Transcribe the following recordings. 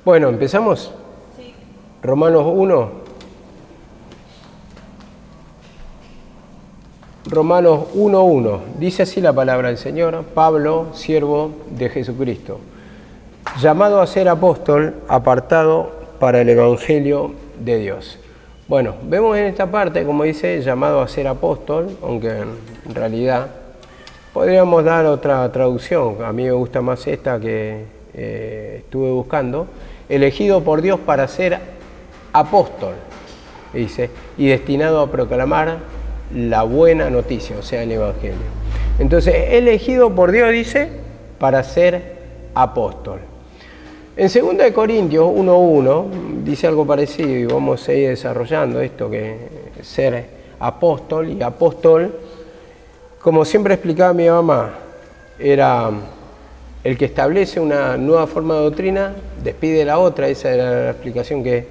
Bueno, ¿empezamos? Sí. Romanos 1. Romanos 1:1. Dice así la palabra del Señor: Pablo, siervo de Jesucristo, llamado a ser apóstol, apartado para el Evangelio de Dios. Bueno, vemos en esta parte, como dice, llamado a ser apóstol, aunque en realidad podríamos dar otra traducción. A mí me gusta más esta que estuve buscando. Elegido por Dios para ser apóstol, dice, y destinado a proclamar la buena noticia, o sea, el Evangelio. Entonces, elegido por Dios, dice, para ser apóstol. En 2 Corintios 1:1 dice algo parecido, y vamos a ir desarrollando esto, que ser apóstol y apóstol, como siempre explicaba mi mamá, era el que establece una nueva forma de doctrina, despide la otra. Esa era la explicación que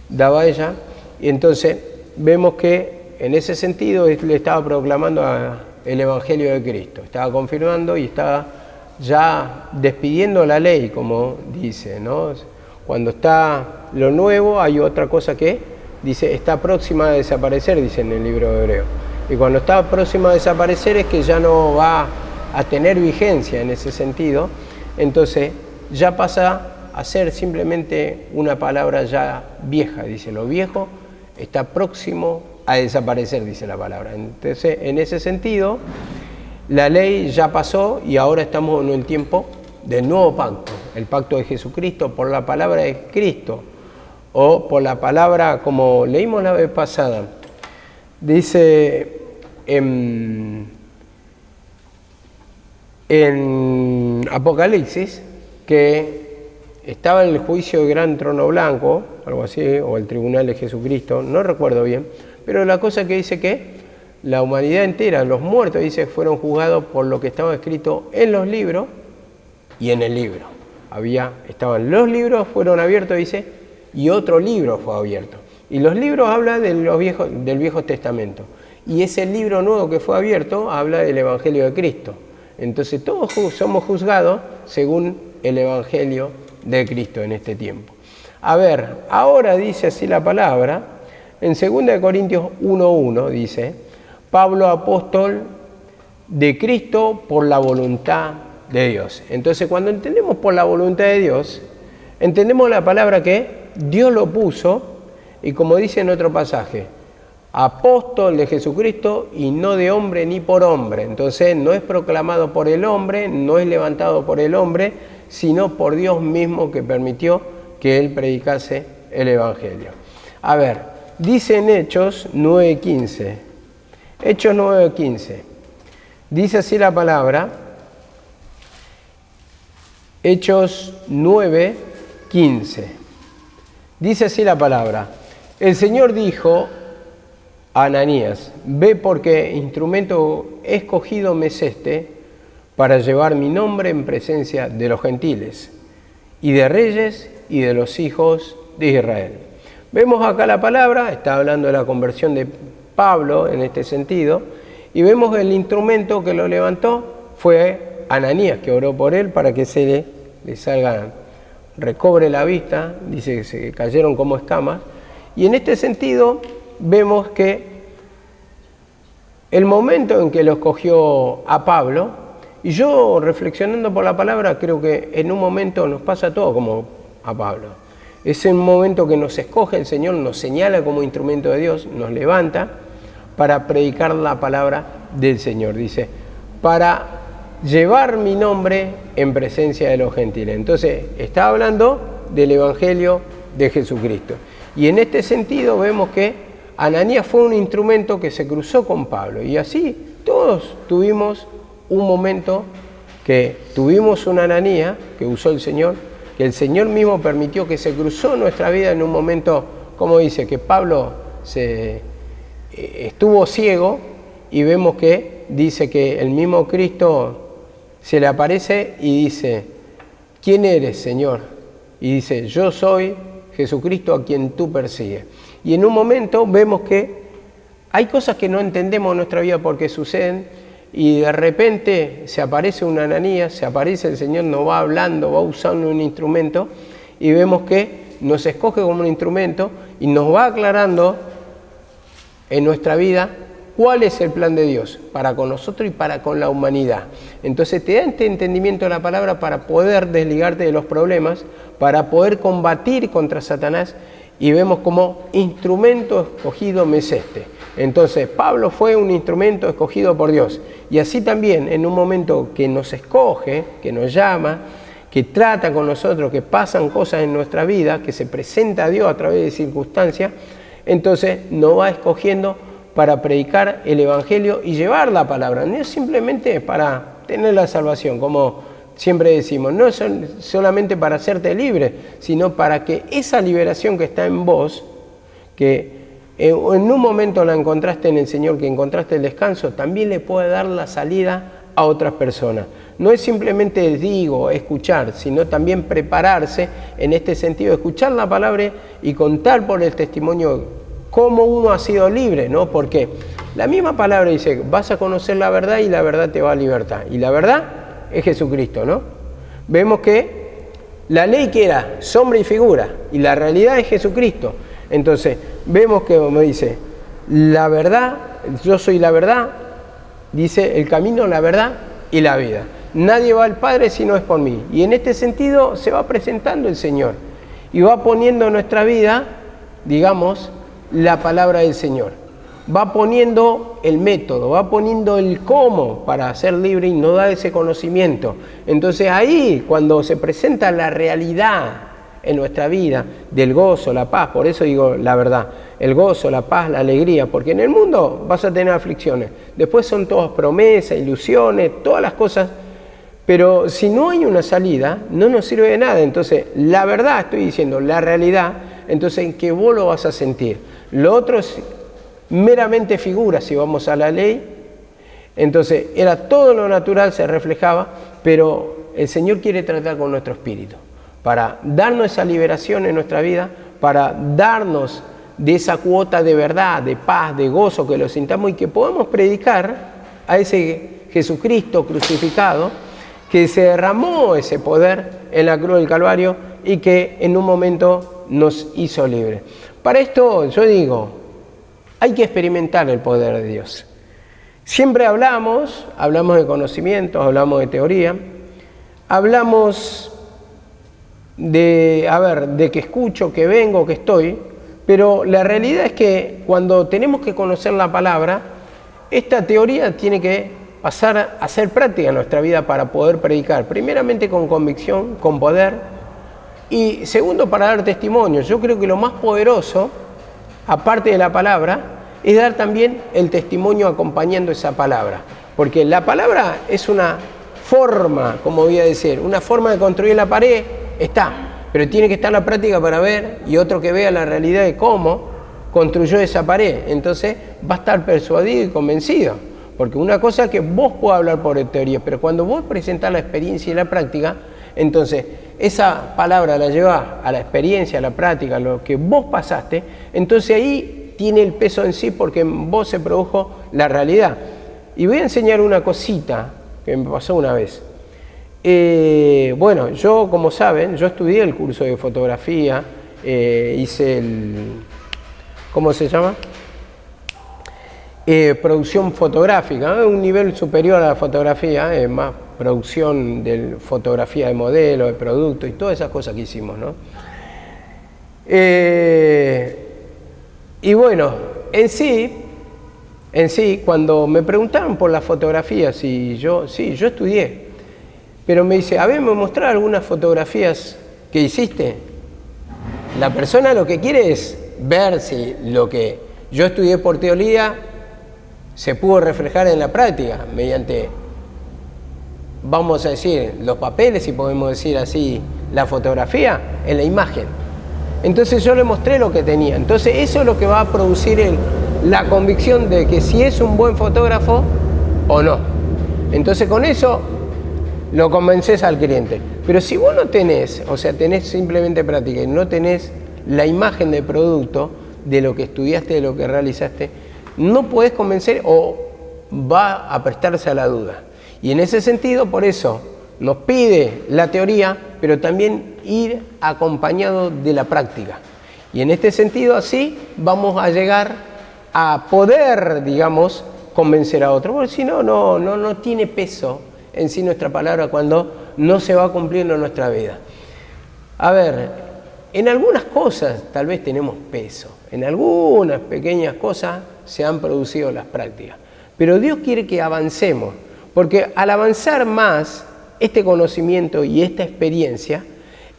daba ella, y entonces vemos que en ese sentido le estaba proclamando el Evangelio de Cristo, estaba confirmando y estaba ya despidiendo la ley, como dice, ¿no? Cuando está lo nuevo, hay otra cosa que dice está próxima a desaparecer, dice en el libro de Hebreos. Y cuando está próxima a desaparecer es que ya no va a tener vigencia en ese sentido, entonces ya pasa a ser simplemente una palabra ya vieja, dice, lo viejo está próximo a desaparecer, dice la palabra. Entonces, en ese sentido, la ley ya pasó y ahora estamos en el tiempo del nuevo pacto, el pacto de Jesucristo por la palabra de Cristo, o por la palabra, como leímos la vez pasada, dice en Apocalipsis que estaba en el juicio del gran trono blanco, algo así, o el tribunal de Jesucristo, no recuerdo bien, pero la cosa que dice que la humanidad entera, los muertos, dice, fueron juzgados por lo que estaba escrito en los libros y en el libro. Estaban los libros, fueron abiertos, dice, y otro libro fue abierto. Y los libros hablan del Viejo Testamento. Y ese libro nuevo que fue abierto habla del Evangelio de Cristo. Entonces todos somos juzgados según el Evangelio de Cristo en este tiempo. A ver, ahora dice así la palabra, en 2 Corintios 1:1 dice: Pablo, apóstol de Cristo por la voluntad de Dios. Entonces, cuando entendemos por la voluntad de Dios, entendemos la palabra que Dios lo puso, y como dice en otro pasaje, apóstol de Jesucristo y no de hombre ni por hombre. Entonces, no es proclamado por el hombre, no es levantado por el hombre, sino por Dios mismo, que permitió que él predicase el Evangelio. A ver, dice en Hechos 9:15. Hechos 9:15. Dice así la palabra. Hechos 9:15. Dice así la palabra. El Señor dijo a Ananías: ve, porque instrumento escogido me es este para llevar mi nombre en presencia de los gentiles y de reyes y de los hijos de Israel. Vemos acá la palabra, está hablando de la conversión de Pablo en este sentido, y vemos el instrumento que lo levantó fue Ananías, que oró por él para que le salga, recobre la vista, dice que se cayeron como escamas, y en este sentido vemos que el momento en que lo escogió a Pablo, y yo reflexionando por la palabra, creo que en un momento nos pasa todo como a Pablo. Es un momento que nos escoge el Señor, nos señala como instrumento de Dios, nos levanta para predicar la palabra del Señor. Dice, para llevar mi nombre en presencia de los gentiles. Entonces, está hablando del Evangelio de Jesucristo. Y en este sentido vemos que Ananías fue un instrumento que se cruzó con Pablo. Y así todos tuvimos un momento que tuvimos una Ananías que usó el Señor, que el Señor mismo permitió que se cruzó nuestra vida en un momento, como dice, que Pablo estuvo ciego, y vemos que dice que el mismo Cristo se le aparece y dice: ¿quién eres, Señor? Y dice: yo soy Jesucristo a quien tú persigues. Y en un momento vemos que hay cosas que no entendemos en nuestra vida por qué suceden, y de repente se aparece una Ananías, se aparece el Señor, nos va hablando, va usando un instrumento, y vemos que nos escoge como un instrumento y nos va aclarando en nuestra vida cuál es el plan de Dios para con nosotros y para con la humanidad. Entonces te da este entendimiento de la palabra para poder desligarte de los problemas, para poder combatir contra Satanás, y vemos como instrumento escogido me es este. Entonces Pablo fue un instrumento escogido por Dios, y así también en un momento que nos escoge, que nos llama, que trata con nosotros, que pasan cosas en nuestra vida, que se presenta a Dios a través de circunstancias, entonces nos va escogiendo para predicar el Evangelio y llevar la palabra. No es simplemente para tener la salvación, como siempre decimos, no es solamente para hacerte libre, sino para que esa liberación que está en vos, que en un momento la encontraste en el Señor, que encontraste el descanso, también le puede dar la salida a otras personas. No es simplemente escuchar, sino también prepararse en este sentido, escuchar la palabra y contar por el testimonio cómo uno ha sido libre, ¿no? Porque la misma palabra dice, vas a conocer la verdad y la verdad te va a libertar. Y la verdad es Jesucristo, ¿no? Vemos que la ley que era sombra y figura, y la realidad es Jesucristo. Entonces, vemos que, como dice, la verdad, yo soy la verdad, dice el camino, la verdad y la vida. Nadie va al Padre si no es por mí. Y en este sentido se va presentando el Señor y va poniendo en nuestra vida, digamos, la palabra del Señor. Va poniendo el método, va poniendo el cómo para ser libre y no da ese conocimiento. Entonces ahí, cuando se presenta la realidad en nuestra vida del gozo, la paz, por eso digo la verdad, el gozo, la paz, la alegría, porque en el mundo vas a tener aflicciones, después son todas promesas, ilusiones, todas las cosas, pero si no hay una salida, no nos sirve de nada. Entonces la verdad, estoy diciendo, la realidad, entonces en que vos lo vas a sentir. Lo otro es meramente figura, si vamos a la ley. Entonces era todo lo natural, se reflejaba, pero el Señor quiere tratar con nuestro espíritu, para darnos esa liberación en nuestra vida, para darnos de esa cuota de verdad, de paz, de gozo, que lo sintamos y que podamos predicar a ese Jesucristo crucificado, que se derramó ese poder en la cruz del Calvario y que en un momento nos hizo libres. Para esto yo digo, hay que experimentar el poder de Dios. Siempre hablamos de conocimientos, hablamos de teoría, hablamos de que escucho, que vengo, que estoy, pero la realidad es que cuando tenemos que conocer la palabra, esta teoría tiene que pasar a ser práctica en nuestra vida para poder predicar, primeramente con convicción, con poder, y segundo, para dar testimonio. Yo creo que lo más poderoso, aparte de la palabra, es dar también el testimonio acompañando esa palabra. Porque la palabra es una forma, como voy a decir, una forma de construir la pared, está. Pero tiene que estar la práctica para ver, y otro que vea la realidad de cómo construyó esa pared. Entonces va a estar persuadido y convencido. Porque una cosa es que vos puedas hablar por teoría, pero cuando vos presentás la experiencia y la práctica, entonces esa palabra la llevás a la experiencia, a la práctica, a lo que vos pasaste, entonces ahí tiene el peso en sí porque en vos se produjo la realidad. Y voy a enseñar una cosita que me pasó una vez. Bueno, yo, como saben, yo estudié el curso de fotografía, hice el... ¿cómo se llama? Producción fotográfica, un nivel superior a la fotografía, más producción de fotografía de modelo, de producto y todas esas cosas que hicimos, ¿no? Y bueno, en sí, cuando me preguntaron por la fotografía, yo estudié, pero me dice, a ver, ¿me mostrás algunas fotografías que hiciste? La persona lo que quiere es ver si lo que yo estudié por teoría se pudo reflejar en la práctica mediante, vamos a decir, los papeles, si podemos decir así, la fotografía en la imagen. Entonces yo le mostré lo que tenía. Entonces eso es lo que va a producir la convicción de que si es un buen fotógrafo o no. Entonces con eso lo convences al cliente. Pero si vos no tenés, o sea, tenés simplemente práctica y no tenés la imagen del producto, de lo que estudiaste, de lo que realizaste, no podés convencer o va a prestarse a la duda. Y en ese sentido, por eso, nos pide la teoría, pero también ir acompañado de la práctica. Y en este sentido, así vamos a llegar a poder, digamos, convencer a otro. Porque si no, no tiene peso en sí nuestra palabra cuando no se va cumpliendo en nuestra vida. A ver, en algunas cosas tal vez tenemos peso. En algunas pequeñas cosas se han producido las prácticas. Pero Dios quiere que avancemos. Porque al avanzar más este conocimiento y esta experiencia,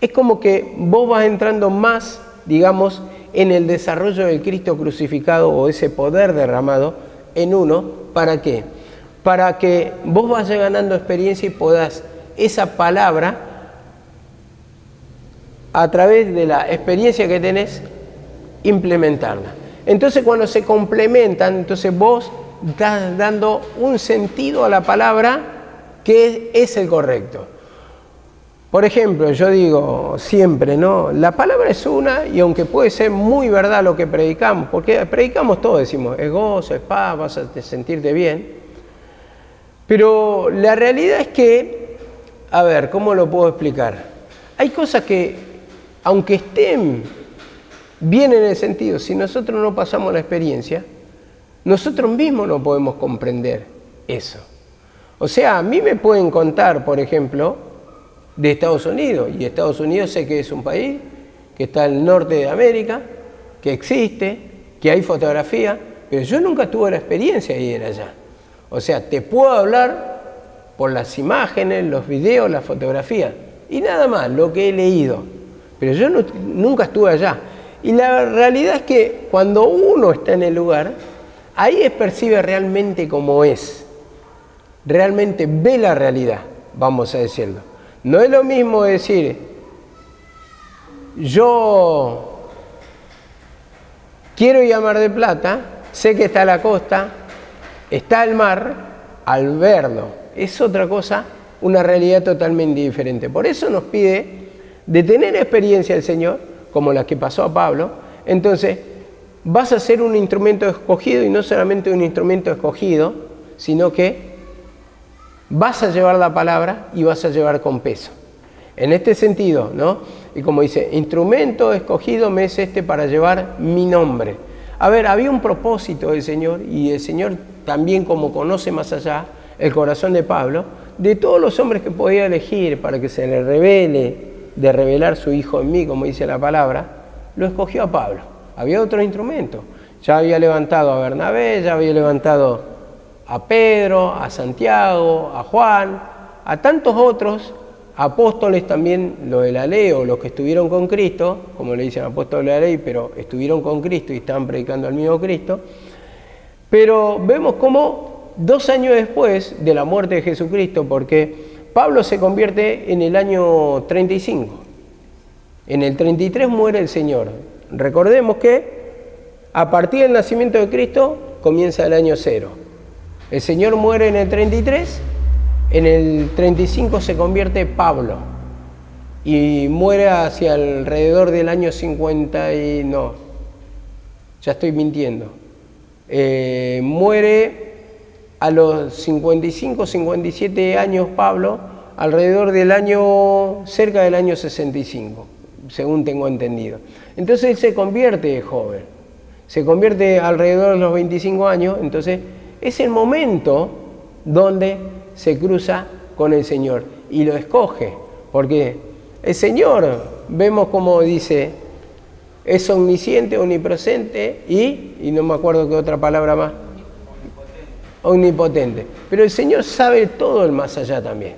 es como que vos vas entrando más, digamos, en el desarrollo del Cristo crucificado o ese poder derramado en uno. ¿Para qué? Para que vos vayas ganando experiencia y podás esa palabra, a través de la experiencia que tenés, implementarla. Entonces cuando se complementan, entonces vos estás dando un sentido a la palabra que es el correcto. Por ejemplo, yo digo siempre, ¿no? La palabra es una, y aunque puede ser muy verdad lo que predicamos, porque predicamos todo, decimos, es gozo, es paz, vas a sentirte bien. Pero la realidad es que, a ver, ¿cómo lo puedo explicar? Hay cosas que, aunque estén bien en el sentido, si nosotros no pasamos la experiencia, nosotros mismos no podemos comprender eso. O sea, a mí me pueden contar, por ejemplo, de Estados Unidos, y Estados Unidos sé que es un país que está al norte de América, que existe, que hay fotografía, pero yo nunca tuve la experiencia de ir allá. O sea, te puedo hablar por las imágenes, los videos, las fotografías, y nada más, lo que he leído. Pero yo nunca estuve allá. Y la realidad es que cuando uno está en el lugar, ahí percibe realmente cómo es. Realmente ve la realidad, vamos a decirlo. No es lo mismo decir, yo quiero ir a Mar del Plata, sé que está la costa, está el mar, al verlo. Es otra cosa, una realidad totalmente diferente. Por eso nos pide de tener experiencia el Señor, como la que pasó a Pablo. Entonces, vas a ser un instrumento escogido, y no solamente un instrumento escogido, sino que vas a llevar la palabra y vas a llevar con peso. En este sentido, ¿no? Y como dice, instrumento escogido me es este para llevar mi nombre. A ver, había un propósito del Señor, y el Señor también, como conoce más allá el corazón de Pablo, de todos los hombres que podía elegir para que se le revele, de revelar su Hijo en mí, como dice la palabra, lo escogió a Pablo. Había otro instrumento. Ya había levantado a Bernabé, ya había levantado a Pedro, a Santiago, a Juan, a tantos otros apóstoles también, los de la ley o los que estuvieron con Cristo, como le dicen apóstoles de la ley, pero estuvieron con Cristo y estaban predicando al mismo Cristo. Pero vemos cómo 2 años después de la muerte de Jesucristo, porque Pablo se convierte en el año 35. En el 33 muere el Señor. Recordemos que a partir del nacimiento de Cristo comienza el año 0. El Señor muere en el 33, en el 35 se convierte Pablo y muere hacia alrededor del año 50 y no, ya estoy mintiendo. Muere a los 55, 57 años Pablo, alrededor del año, cerca del año 65, según tengo entendido. Entonces él se convierte joven, se convierte alrededor de los 25 años, entonces es el momento donde se cruza con el Señor y lo escoge, porque el Señor, vemos como dice, es omnisciente, omnipresente y no me acuerdo qué otra palabra más, omnipotente. Pero el Señor sabe todo el más allá también.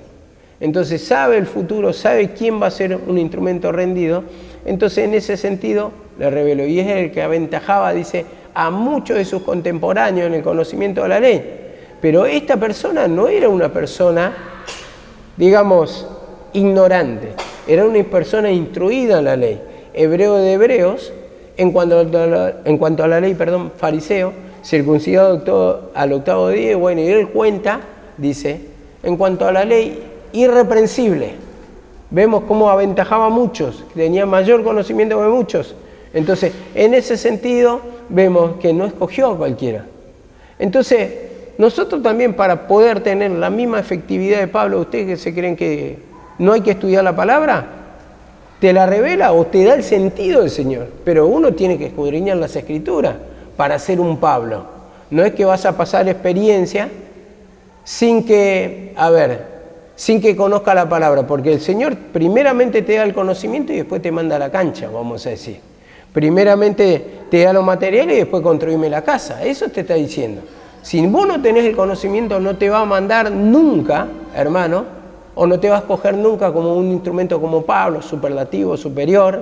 Entonces sabe el futuro, sabe quién va a ser un instrumento rendido. Entonces en ese sentido le reveló, y es el que aventajaba, dice, a muchos de sus contemporáneos en el conocimiento de la ley. Pero esta persona no era una persona, digamos, ignorante, era una persona instruida en la ley. Hebreo de hebreos, en cuanto a la ley, fariseo, circuncidado al 8º día, bueno, y él cuenta, dice, en cuanto a la ley, irreprensible. Vemos cómo aventajaba a muchos, tenía mayor conocimiento que muchos. Entonces, en ese sentido, vemos que no escogió a cualquiera. Entonces, nosotros también, para poder tener la misma efectividad de Pablo, ¿ustedes que se creen que no hay que estudiar la palabra? te la revela o te da el sentido del Señor. Pero uno tiene que escudriñar las Escrituras para ser un Pablo. No es que vas a pasar experiencia sin que conozca la palabra, porque el Señor primeramente te da el conocimiento y después te manda a la cancha, vamos a decir. Primeramente te da los materiales y después construirme la casa. Eso te está diciendo. Si vos no tenés el conocimiento, no te va a mandar nunca, hermano, o no te vas a escoger nunca como un instrumento como Pablo, superlativo, superior,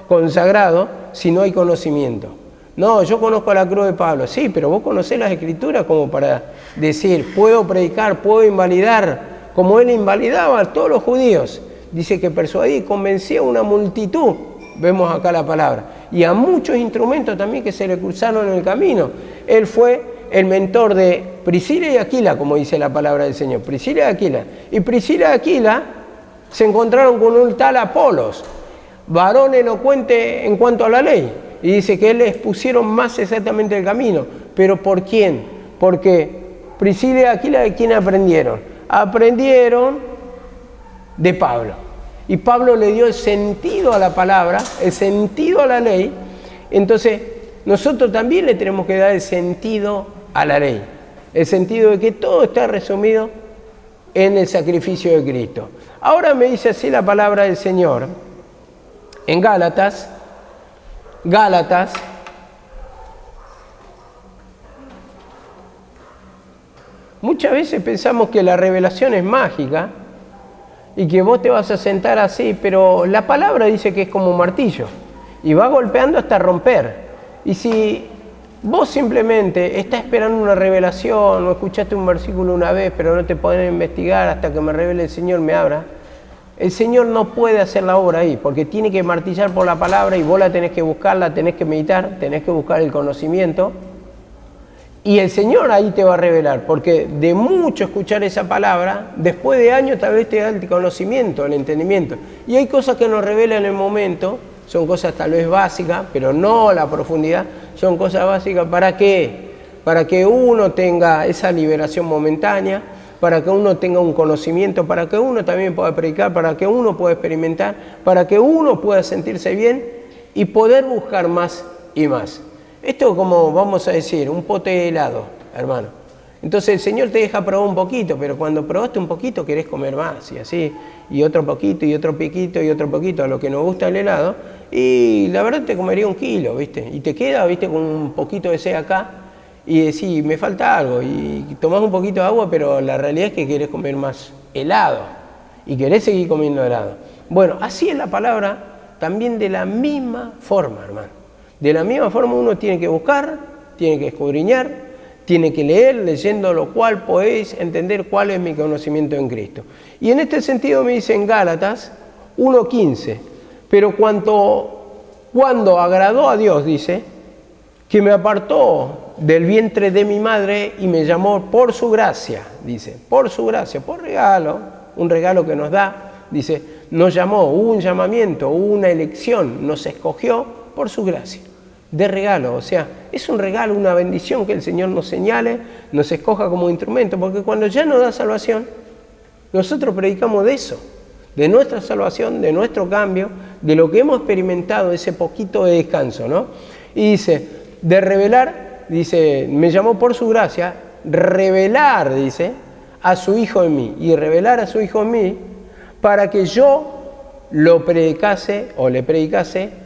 consagrado, si no hay conocimiento. No, yo conozco la cruz de Pablo, sí, pero vos conocés las Escrituras como para decir, puedo predicar, puedo invalidar, como él invalidaba a todos los judíos. Dice que persuadía y convencía a una multitud, vemos acá la palabra, y a muchos instrumentos también que se le cruzaron en el camino. Él fue el mentor de Priscila y Aquila, como dice la palabra del Señor, Priscila y Aquila. Y Priscila y Aquila se encontraron con un tal Apolos, varón elocuente en cuanto a la ley. Y dice que él les pusieron más exactamente el camino. ¿Pero por quién? Porque Priscila y Aquila, ¿de quién aprendieron? Aprendieron de Pablo. Y Pablo le dio el sentido a la palabra, el sentido a la ley. Entonces, nosotros también le tenemos que dar el sentido a la ley. El sentido de que todo está resumido en el sacrificio de Cristo. Ahora me dice así la palabra del Señor en Gálatas. Muchas veces pensamos que la revelación es mágica y que vos te vas a sentar así, pero la palabra dice que es como un martillo y va golpeando hasta romper. Y si vos simplemente estás esperando una revelación o escuchaste un versículo una vez, pero no te podés investigar hasta que me revele el Señor, me abra, el Señor no puede hacer la obra ahí, porque tiene que martillar por la palabra y vos la tenés que buscar, la tenés que meditar, tenés que buscar el conocimiento. Y el Señor ahí te va a revelar, porque de mucho escuchar esa palabra, después de años tal vez te da el conocimiento, el entendimiento. Y hay cosas que nos revela en el momento, son cosas tal vez básicas, pero no la profundidad, son cosas básicas. ¿Para qué? Para que uno tenga esa liberación momentánea, para que uno tenga un conocimiento, para que uno también pueda predicar, para que uno pueda experimentar, para que uno pueda sentirse bien y poder buscar más y más. Esto es como, vamos a decir, un pote de helado, hermano. Entonces el Señor te deja probar un poquito, pero cuando probaste un poquito querés comer más y así, y otro poquito, y otro piquito, y otro poquito, a lo que nos gusta el helado, y la verdad te comería 1 kilo, ¿viste? Y te queda, ¿viste? Con un poquito de sed acá, y decís, me falta algo, y tomás un poquito de agua, pero la realidad es que querés comer más helado, y querés seguir comiendo helado. Bueno, así es la palabra, también de la misma forma, hermano. De la misma forma uno tiene que buscar, tiene que escudriñar, tiene que leer, leyendo lo cual podéis entender cuál es mi conocimiento en Cristo. Y en este sentido me dice en Gálatas 1:15, pero cuando agradó a Dios, dice, que me apartó del vientre de mi madre y me llamó por su gracia, dice, por su gracia, por regalo, un regalo que nos da, dice, nos llamó, hubo un llamamiento, hubo una elección, nos escogió por su gracia, de regalo, o sea, es un regalo, una bendición que el Señor nos señale, nos escoja como instrumento, porque cuando ya nos da salvación, nosotros predicamos de eso, de nuestra salvación, de nuestro cambio, de lo que hemos experimentado, ese poquito de descanso, ¿no? Y dice, de revelar, dice, me llamó por su gracia, revelar, dice, a su Hijo en mí, y revelar a su Hijo en mí, para que yo lo predicase, o le predicase,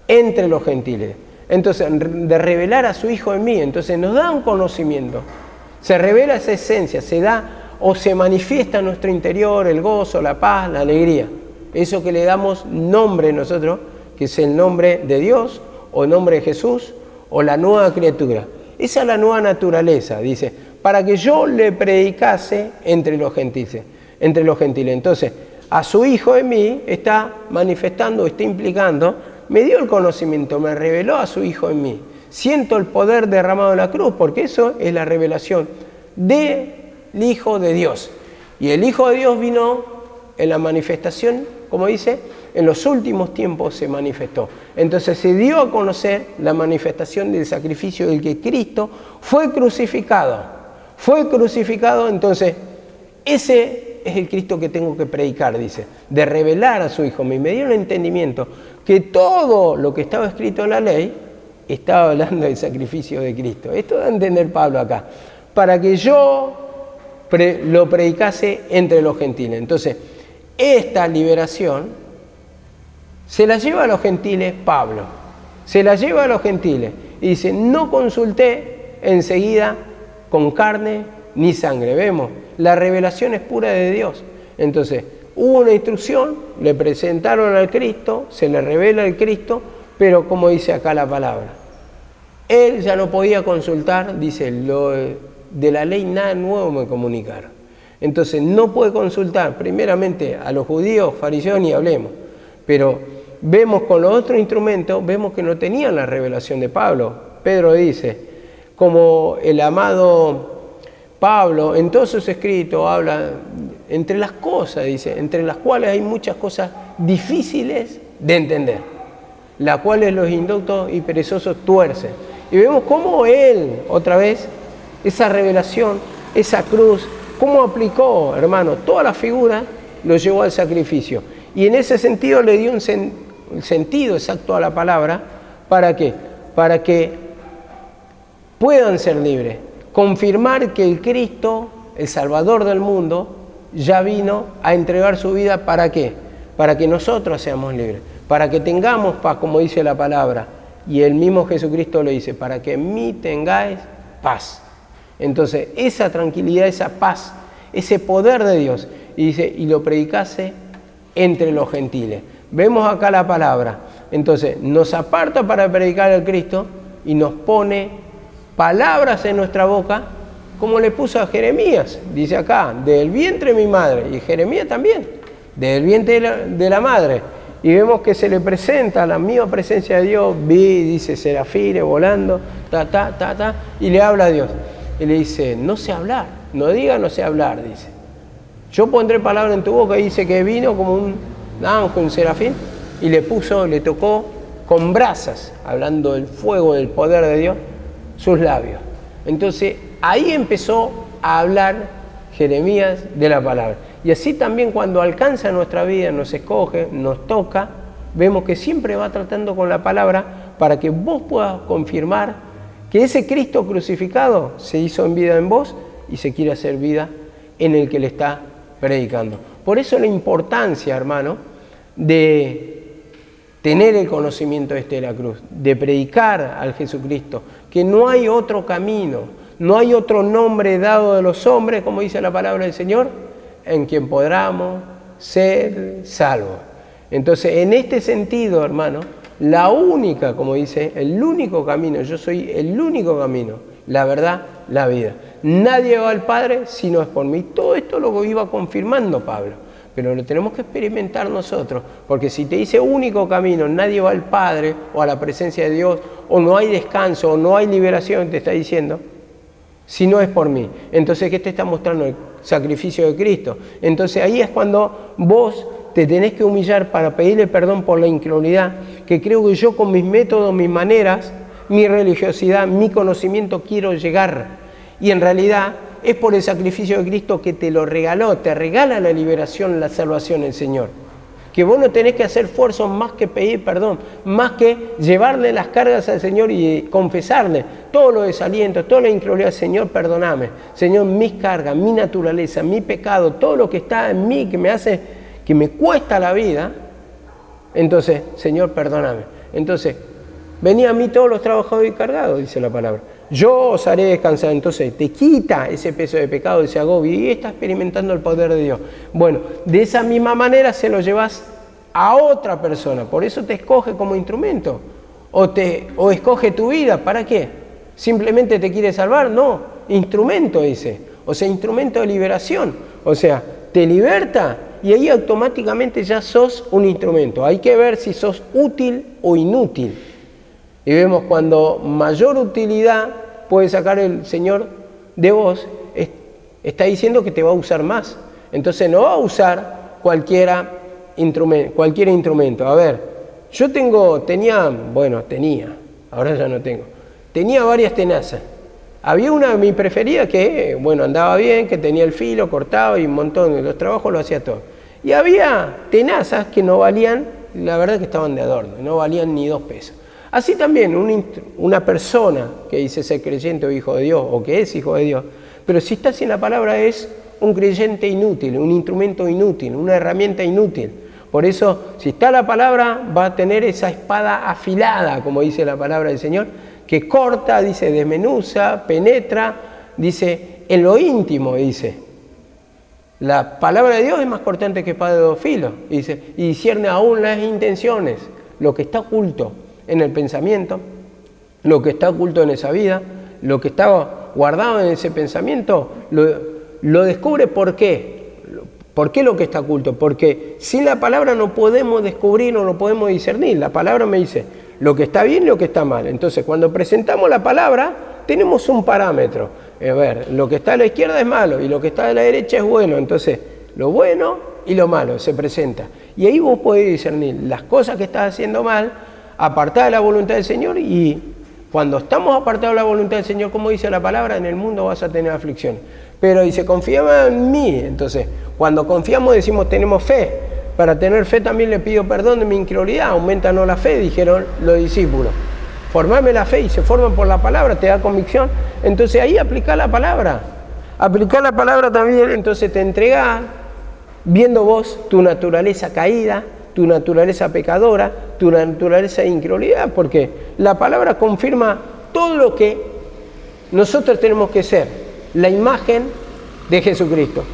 entre los gentiles. Entonces, de revelar a su Hijo en mí, entonces nos da un conocimiento, se revela esa esencia, se da o se manifiesta en nuestro interior el gozo, la paz, la alegría. Eso que le damos nombre nosotros, que es el nombre de Dios, o el nombre de Jesús, o la nueva criatura. Esa es la nueva naturaleza, dice, para que yo le predicase entre los gentiles. Entonces, a su Hijo en mí está manifestando, está implicando, me dio el conocimiento, me reveló a su Hijo en mí. Siento el poder derramado en la cruz, porque eso es la revelación del Hijo de Dios. Y el Hijo de Dios vino en la manifestación, como dice, en los últimos tiempos se manifestó. Entonces se dio a conocer la manifestación del sacrificio del que Cristo fue crucificado. Fue crucificado, entonces ese es el Cristo que tengo que predicar, dice, de revelar a su Hijo. Me dio un entendimiento que todo lo que estaba escrito en la ley estaba hablando del sacrificio de Cristo. Esto da a entender Pablo acá, para que yo lo predicase entre los gentiles. Entonces, esta liberación se la lleva a los gentiles Pablo, se la lleva a los gentiles y dice, no consulté enseguida con carne ni sangre. Vemos, la revelación es pura de Dios. Entonces, hubo una instrucción, le presentaron al Cristo, se le revela el Cristo, pero como dice acá la palabra, él ya no podía consultar, dice, lo de la ley nada nuevo me comunicaron. Entonces no puede consultar primeramente a los judíos, fariseos, ni hablemos, pero vemos con los otros instrumentos, vemos que no tenían la revelación de Pablo. Pedro dice, como el amado Pablo en todos sus escritos habla entre las cosas, dice, entre las cuales hay muchas cosas difíciles de entender, las cuales los indoctos y perezosos tuercen. Y vemos cómo él, otra vez, esa revelación, esa cruz, cómo aplicó, hermano, toda la figura lo llevó al sacrificio. Y en ese sentido le dio un sentido exacto a la palabra. ¿Para qué? Para que puedan ser libres. Confirmar que el Cristo, el Salvador del mundo, ya vino a entregar su vida. ¿Para qué? Para que nosotros seamos libres. Para que tengamos paz, como dice la palabra. Y el mismo Jesucristo le dice, para que en mí tengáis paz. Entonces, esa tranquilidad, esa paz, ese poder de Dios, y dice, y lo predicase entre los gentiles. Vemos acá la palabra. Entonces, nos aparta para predicar al Cristo y nos pone palabras en nuestra boca, como le puso a Jeremías. Dice acá, del vientre de mi madre, y Jeremías también, del vientre de la madre. Y vemos que se le presenta la misma presencia de Dios. Vi, dice, serafines volando, y le habla a Dios. Y le dice, no sé hablar, no diga no sé hablar, dice. Yo pondré palabra en tu boca, y dice que vino como un ángel, un serafín, y le tocó con brasas, hablando del fuego, del poder de Dios, sus labios. Entonces, ahí empezó a hablar Jeremías de la palabra. Y así también cuando alcanza nuestra vida, nos escoge, nos toca, vemos que siempre va tratando con la palabra para que vos puedas confirmar que ese Cristo crucificado se hizo en vida en vos y se quiere hacer vida en el que le está predicando. Por eso la importancia, hermano, de tener el conocimiento de la cruz, de predicar al Jesucristo, que no hay otro camino, no hay otro nombre dado de los hombres, como dice la palabra del Señor, en quien podamos ser salvos. Entonces, en este sentido, hermano, la única, como dice, el único camino, yo soy el único camino, la verdad, la vida. Nadie va al Padre si no es por mí. Todo esto lo iba confirmando Pablo, pero lo tenemos que experimentar nosotros, porque si te dice único camino, nadie va al Padre o a la presencia de Dios, o no hay descanso, o no hay liberación, te está diciendo, si no es por mí. Entonces, ¿qué te está mostrando? El sacrificio de Cristo. Entonces, ahí es cuando vos te tenés que humillar para pedirle perdón por la incredulidad, que creo que yo con mis métodos, mis maneras, mi religiosidad, mi conocimiento quiero llegar. Y en realidad es por el sacrificio de Cristo que te lo regaló, te regala la liberación, la salvación el Señor. Que vos no tenés que hacer esfuerzos más que pedir perdón, más que llevarle las cargas al Señor y confesarle todo lo desaliento, toda la incredulidad. Señor, perdóname. Señor, mis cargas, mi naturaleza, mi pecado, todo lo que está en mí que me hace, que me cuesta la vida. Entonces, Señor, perdóname. Entonces, venid a mí todos los trabajadores y cargados, dice la palabra. Yo os haré descansar. Entonces te quita ese peso de pecado, ese agobio, y está experimentando el poder de Dios. Bueno, de esa misma manera se lo llevas a otra persona. Por eso te escoge como instrumento. O escoge tu vida. ¿Para qué? ¿Simplemente te quiere salvar? No. Instrumento, dice. O sea, instrumento de liberación. O sea, te liberta y ahí automáticamente ya sos un instrumento. Hay que ver si sos útil o inútil. Y vemos cuando mayor utilidad puede sacar el Señor de vos, está diciendo que te va a usar más. Entonces no va a usar cualquier instrumento. A ver, yo tenía, ahora ya no tengo. Tenía varias tenazas. Había una, mi preferida, que, bueno, andaba bien, que tenía el filo, cortaba y un montón de los trabajos lo hacía todo. Y había tenazas que no valían, la verdad que estaban de adorno, no valían ni 2 pesos. Así también una persona que dice ser creyente o hijo de Dios, o que es hijo de Dios, pero si está sin la palabra es un creyente inútil, un instrumento inútil, una herramienta inútil. Por eso, si está la palabra, va a tener esa espada afilada, como dice la palabra del Señor, que corta, dice, desmenuza, penetra, dice, en lo íntimo, dice. La palabra de Dios es más cortante que espada de 2 filos, dice, y discierne aún las intenciones, lo que está oculto en el pensamiento, lo que está oculto en esa vida, lo que está guardado en ese pensamiento, lo descubre. ¿Por qué? ¿Por qué lo que está oculto? Porque sin la palabra no podemos descubrir, no lo podemos discernir. La palabra me dice lo que está bien y lo que está mal. Entonces, cuando presentamos la palabra, tenemos un parámetro. A ver, lo que está a la izquierda es malo y lo que está a la derecha es bueno. Entonces, lo bueno y lo malo se presenta. Y ahí vos podés discernir las cosas que estás haciendo mal, apartar de la voluntad del Señor. Y cuando estamos apartados de la voluntad del Señor, como dice la palabra, en el mundo vas a tener aflicciones. Pero dice, confía en mí. Entonces, cuando confiamos decimos, tenemos fe. Para tener fe también le pido perdón de mi incredulidad. Aumentanos la fe, dijeron los discípulos. Formame la fe, y se forman por la palabra, te da convicción. Entonces ahí aplica la palabra. Aplicar la palabra también, entonces te entregás, viendo vos tu naturaleza caída, tu naturaleza pecadora, tu naturaleza de incredulidad, porque la palabra confirma todo lo que nosotros tenemos que ser, la imagen de Jesucristo.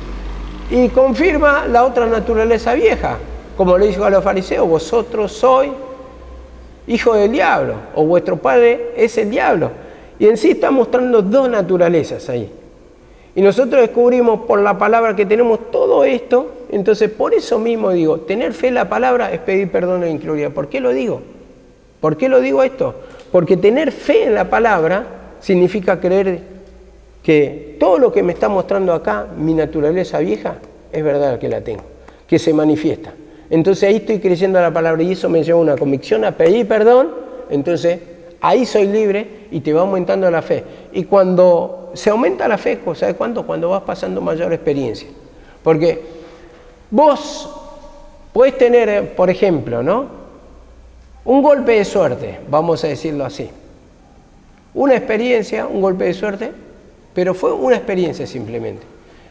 Y confirma la otra naturaleza vieja, como le dijo a los fariseos, vosotros sois hijo del diablo, o vuestro padre es el diablo. Y en sí está mostrando 2 naturalezas ahí. Y nosotros descubrimos por la palabra que tenemos todo esto. Entonces, por eso mismo digo, tener fe en la palabra es pedir perdón a la incredulidad. ¿Por qué lo digo? ¿Por qué lo digo esto? Porque tener fe en la palabra significa creer que todo lo que me está mostrando acá, mi naturaleza vieja, es verdad que la tengo, que se manifiesta. Entonces ahí estoy creyendo a la palabra y eso me lleva a una convicción, a pedir perdón. Entonces ahí soy libre y te va aumentando la fe. Y cuando se aumenta la fe, ¿sabes cuánto? Cuando vas pasando mayor experiencia. Porque vos podés tener, por ejemplo, ¿no?, un golpe de suerte, vamos a decirlo así. Una experiencia, un golpe de suerte, pero fue una experiencia simplemente.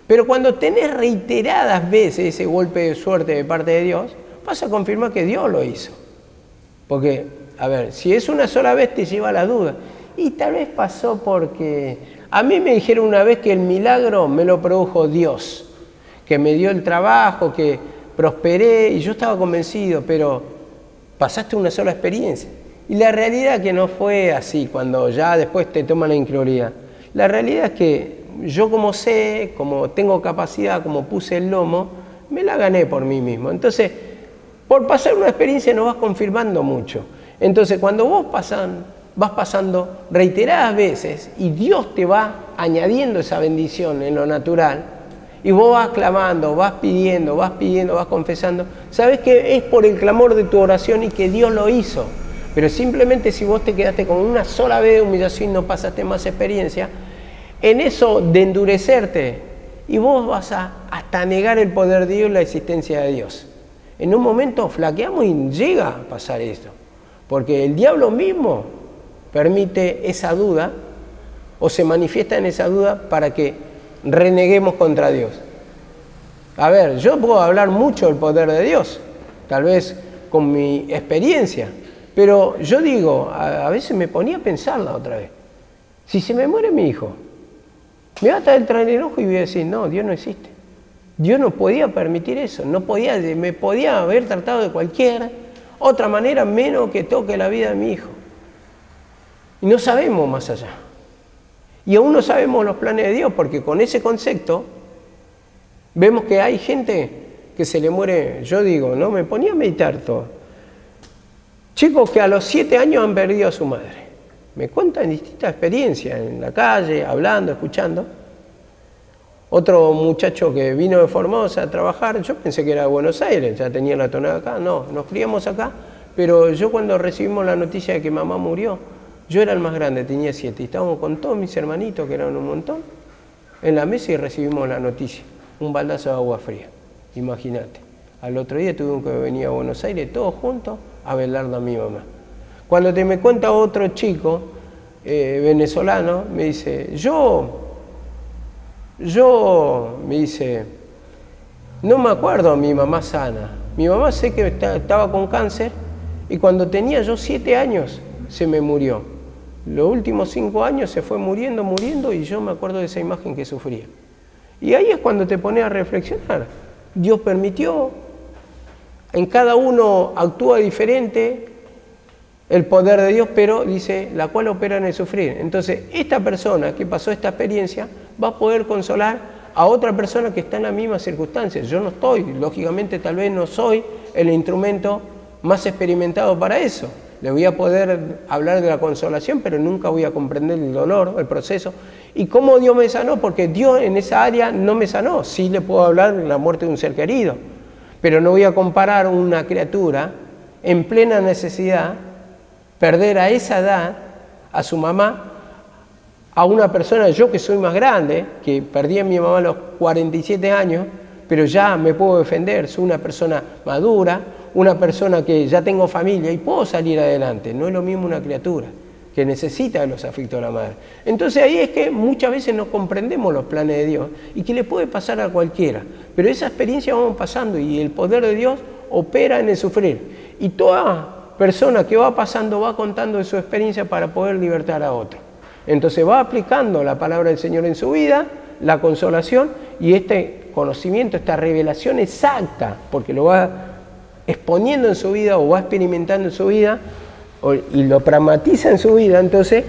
Pero cuando tenés reiteradas veces ese golpe de suerte de parte de Dios, vas a confirmar que Dios lo hizo. Porque, a ver, si es una sola vez te lleva a la duda. Y tal vez pasó porque a mí me dijeron una vez que el milagro me lo produjo Dios, que me dio el trabajo, que prosperé, y yo estaba convencido, pero pasaste una sola experiencia. Y la realidad es que no fue así, cuando ya después te toman la incredulidad. La realidad es que yo, como sé, como tengo capacidad, como puse el lomo, me la gané por mí mismo. Entonces, por pasar una experiencia no vas confirmando mucho. Entonces, cuando vos vas pasando reiteradas veces y Dios te va añadiendo esa bendición en lo natural, y vos vas clamando, vas pidiendo, vas confesando, sabes que es por el clamor de tu oración y que Dios lo hizo. Pero simplemente si vos te quedaste con una sola vez de humillación y no pasaste más experiencia, en eso de endurecerte, y vos vas a hasta negar el poder de Dios y la existencia de Dios. En un momento flaqueamos y llega a pasar esto, porque el diablo mismo permite esa duda o se manifiesta en esa duda para que reneguemos contra Dios. A ver, yo puedo hablar mucho del poder de Dios, tal vez con mi experiencia, pero yo digo, a veces me ponía a pensarla otra vez. Si se me muere mi hijo, me va a traer el ojo y voy a decir, no, Dios no existe. Dios no podía permitir eso, me podía haber tratado de cualquier otra manera menos que toque la vida de mi hijo. Y no sabemos más allá. Y aún no sabemos los planes de Dios, porque con ese concepto vemos que hay gente que se le muere. Yo digo, no, me ponía a meditar todo. Chicos que a los 7 años han perdido a su madre. Me cuentan distintas experiencias en la calle, hablando, escuchando. Otro muchacho que vino de Formosa a trabajar, yo pensé que era de Buenos Aires, ya tenía la tonada acá. No, nos criamos acá, pero yo cuando recibimos la noticia de que mamá murió, Yo era el más grande, tenía 7, y estábamos con todos mis hermanitos, que eran un montón, en la mesa y recibimos la noticia, un baldazo de agua fría, imagínate. Al otro día tuvimos que venir a Buenos Aires todos juntos a velar a mi mamá. Cuando me cuenta otro chico venezolano, me dice, me dice, no me acuerdo a mi mamá sana. Mi mamá sé que estaba con cáncer y cuando tenía yo 7 años se me murió. Los últimos 5 años se fue muriendo y yo me acuerdo de esa imagen que sufría. Y ahí es cuando te pones a reflexionar. Dios permitió, en cada uno actúa diferente el poder de Dios, pero dice, la cual opera en el sufrir. Entonces, esta persona que pasó esta experiencia va a poder consolar a otra persona que está en las mismas circunstancias. Yo no estoy, lógicamente tal vez no soy el instrumento más experimentado para eso. Le voy a poder hablar de la consolación, pero nunca voy a comprender el dolor, el proceso. ¿Y cómo Dios me sanó? Porque Dios en esa área no me sanó. Sí le puedo hablar de la muerte de un ser querido, pero no voy a comparar una criatura en plena necesidad, perder a esa edad a su mamá, a una persona, yo que soy más grande, que perdí a mi mamá a los 47 años, pero ya me puedo defender, soy una persona madura, una persona que ya tengo familia y puedo salir adelante. No es lo mismo una criatura que necesita de los afectos de la madre. Entonces ahí es que muchas veces no comprendemos los planes de Dios y que le puede pasar a cualquiera, pero esa experiencia vamos pasando y el poder de Dios opera en el sufrir. Y toda persona que va pasando va contando de su experiencia para poder libertar a otro. Entonces va aplicando la palabra del Señor en su vida, la consolación y este conocimiento, esta revelación exacta, porque lo va exponiendo en su vida o va experimentando en su vida y lo pragmatiza en su vida, entonces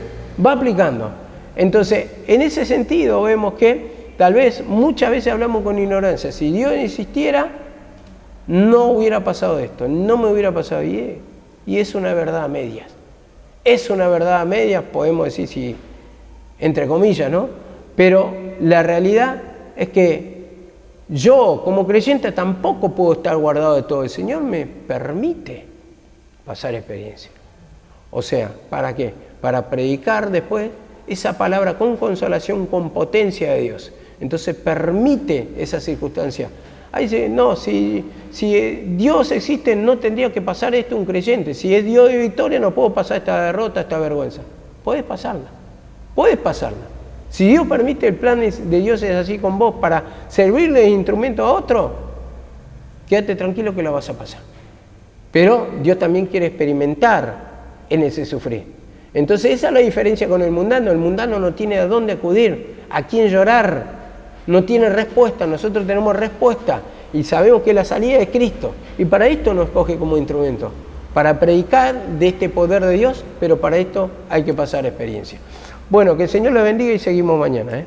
va aplicando. Entonces, en ese sentido vemos que tal vez muchas veces hablamos con ignorancia. Si Dios existiera, no hubiera pasado esto, no me hubiera pasado. Y es una verdad a medias. Es una verdad a medias, podemos decir, si, entre comillas, ¿no? Pero la realidad es que yo, como creyente, tampoco puedo estar guardado de todo. El Señor me permite pasar experiencia. O sea, ¿para qué? Para predicar después esa palabra con consolación, con potencia de Dios. Entonces permite esa circunstancia. Ahí dice, no, si Dios existe no tendría que pasar esto un creyente. Si es Dios de victoria no puedo pasar esta derrota, esta vergüenza. Puedes pasarla. Si Dios permite, el plan de Dios es así con vos para servirle de instrumento a otro, quédate tranquilo que la vas a pasar. Pero Dios también quiere experimentar en ese sufrir. Entonces esa es la diferencia con el mundano. El mundano no tiene a dónde acudir, a quién llorar, no tiene respuesta. Nosotros tenemos respuesta y sabemos que la salida es Cristo. Y para esto nos escoge como instrumento, para predicar de este poder de Dios, pero para esto hay que pasar experiencia. Bueno, que el Señor le bendiga y seguimos mañana,